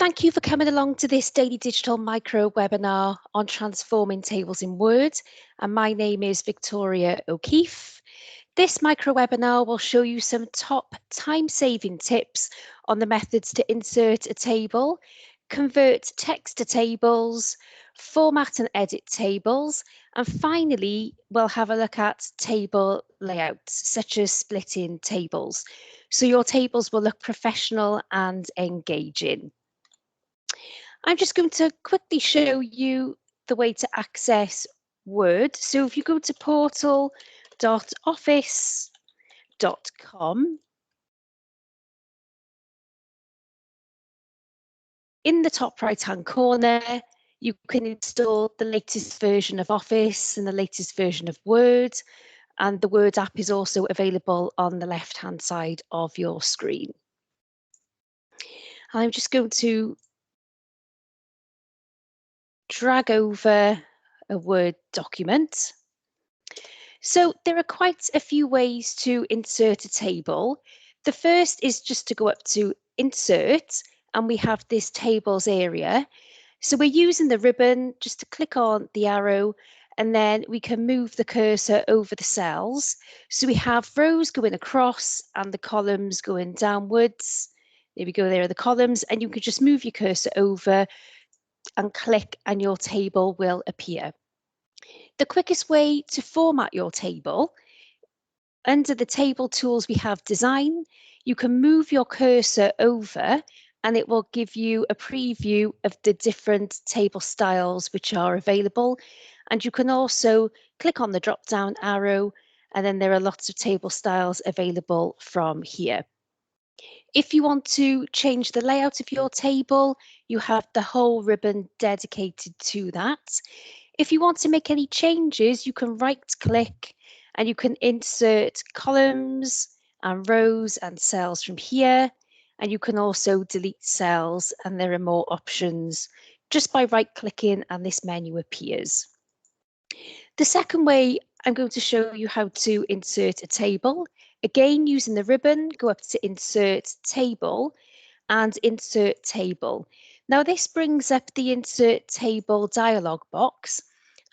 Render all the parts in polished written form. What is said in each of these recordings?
Thank you for coming along to this daily digital micro webinar on transforming tables in Word. And my name is Victoria O'Keefe. This micro webinar will show you some top time-saving tips on the methods to insert a table, convert text to tables, format and edit tables, and finally, we'll have a look at table layouts, such as splitting tables. So your tables will look professional and engaging. I'm just going to quickly show you the way to access Word. So if you go to portal.office.com, in the top right-hand corner, you can install the latest version of Office and the latest version of Word. And the Word app is also available on the left-hand side of your screen. I'm just going to drag over a Word document. So there are quite a few ways to insert a table. The first is just to go up to Insert, and we have this Tables area. So we're using the ribbon just to click on the arrow, and then we can move the cursor over the cells. So we have rows going across and the columns going downwards. There we go, there are the columns, and you can just move your cursor over and click and your table will appear. The quickest way to format your table, under the table tools we have design, you can move your cursor over and it will give you a preview of the different table styles which are available. And you can also click on the drop down arrow and then there are lots of table styles available from here. If you want to change the layout of your table, you have the whole ribbon dedicated to that. If you want to make any changes, you can right click and you can insert columns and rows and cells from here. And you can also delete cells, and there are more options just by right clicking and this menu appears. The second way, I'm going to show you how to insert a table. Again, using the ribbon, go up to Insert Table and Insert Table. Now this brings up the Insert Table dialog box,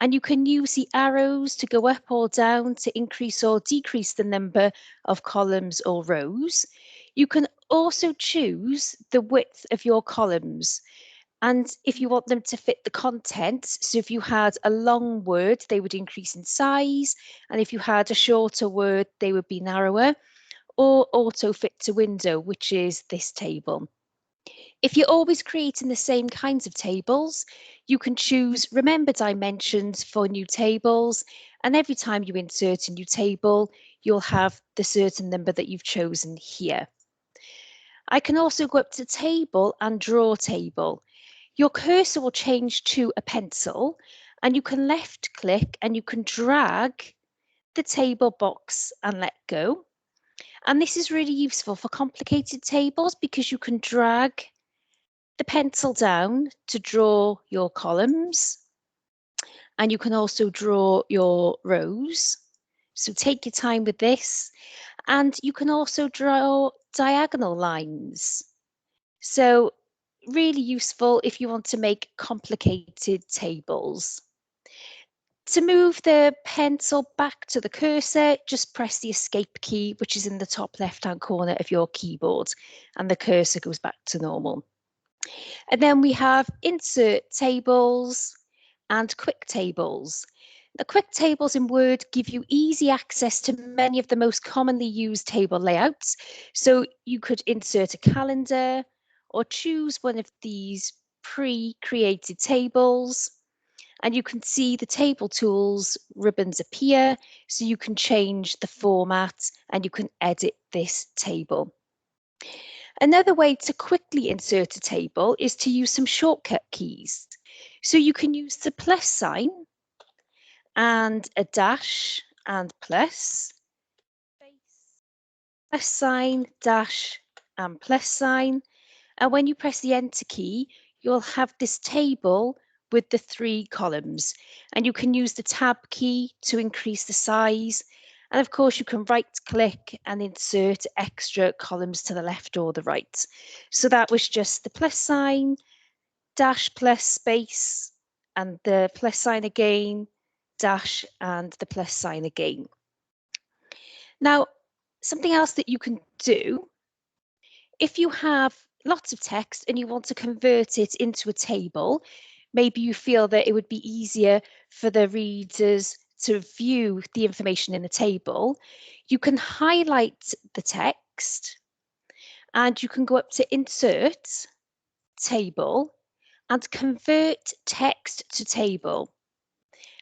and you can use the arrows to go up or down to increase or decrease the number of columns or rows. You can also choose the width of your columns. And if you want them to fit the content, so if you had a long word, they would increase in size. And if you had a shorter word, they would be narrower, or auto fit to window, which is this table. If you're always creating the same kinds of tables, you can choose Remember Dimensions for new tables. And every time you insert a new table, you'll have the certain number that you've chosen here. I can also go up to Table and Draw Table. Your cursor will change to a pencil and you can left click and you can drag the table box and let go. And this is really useful for complicated tables because you can drag the pencil down to draw your columns and you can also draw your rows. So take your time with this, and you can also draw diagonal lines. So really useful if you want to make complicated tables. To move the pencil back to the cursor, just press the Escape key, which is in the top left-hand corner of your keyboard, and the cursor goes back to normal. And then we have Insert Tables and Quick Tables. The quick tables in Word give you easy access to many of the most commonly used table layouts. So you could insert a calendar or choose one of these pre-created tables. And you can see the table tools ribbons appear, so you can change the format and you can edit this table. Another way to quickly insert a table is to use some shortcut keys. So you can use the plus sign and a dash and plus, plus sign, dash and plus sign. And when you press the Enter key, you'll have this table with the 3 columns. And you can use the Tab key to increase the size. And of course, you can right click and insert extra columns to the left or the right. So that was just the plus sign, dash plus space, and the plus sign again, dash and the plus sign again. Now, something else that you can do, if you have lots of text and you want to convert it into a table, maybe you feel that it would be easier for the readers to view the information in the table, you can highlight the text and you can go up to Insert, Table, and Convert Text to Table.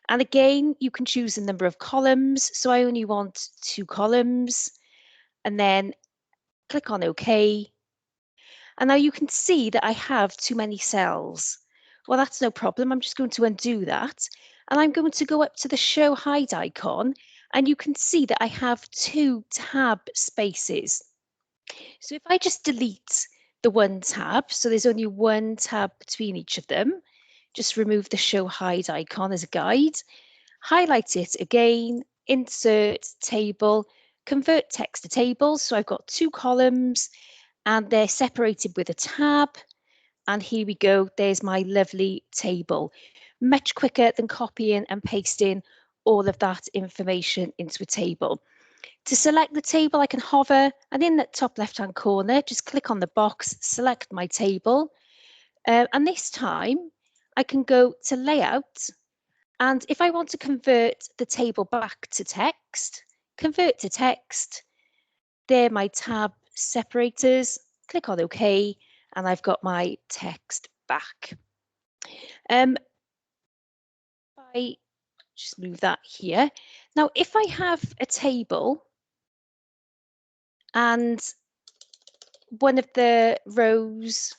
And again, you can choose a number of columns. So I only want 2 columns, and then click on OK. And now you can see that I have too many cells. Well, that's no problem. I'm just going to undo that. And I'm going to go up to the Show Hide icon, and you can see that I have 2 tab spaces. So if I just delete the 1 tab, so there's only 1 tab between each of them, just remove the Show Hide icon as a guide, highlight it again, Insert Table, Convert Text to Tables. So I've got 2 columns and they're separated with a tab. And here we go, there's my lovely table. Much quicker than copying and pasting all of that information into a table. To select the table, I can hover, and in the top left-hand corner, just click on the box, select my table. And this time, I can go to Layout, and if I want to convert the table back to text, Convert to Text, they're my tab separators. Click on OK, and I've got my text back. If I just move that here. Now, if I have a table and one of the rows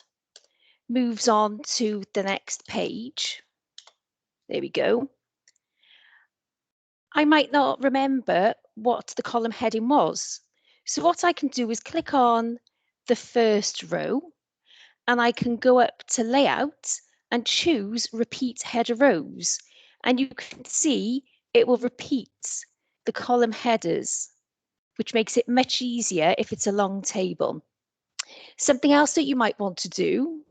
moves on to the next page, there we go, I might not remember what the column heading was. So what I can do is click on the first row, and I can go up to Layout and choose Repeat Header Rows. And you can see it will repeat the column headers, which makes it much easier if it's a long table. Something else that you might want to do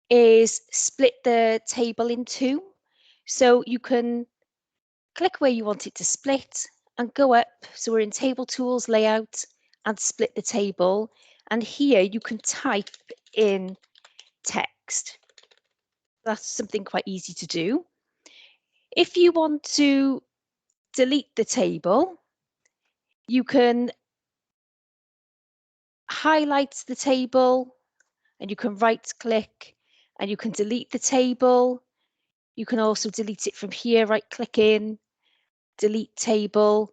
is split the table in 2. So you can click where you want it to split and go up. So we're in Table Tools, Layout, and Split the Table. And here you can type in text. That's something quite easy to do. If you want to delete the table, you can highlight the table and you can right click and you can delete the table. You can also delete it from here, right click in, delete table.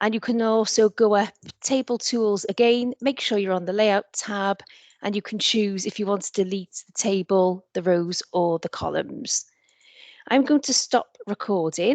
And you can also go up Table Tools again, make sure you're on the Layout tab, and you can choose if you want to delete the table, the rows, or the columns. I'm going to stop recording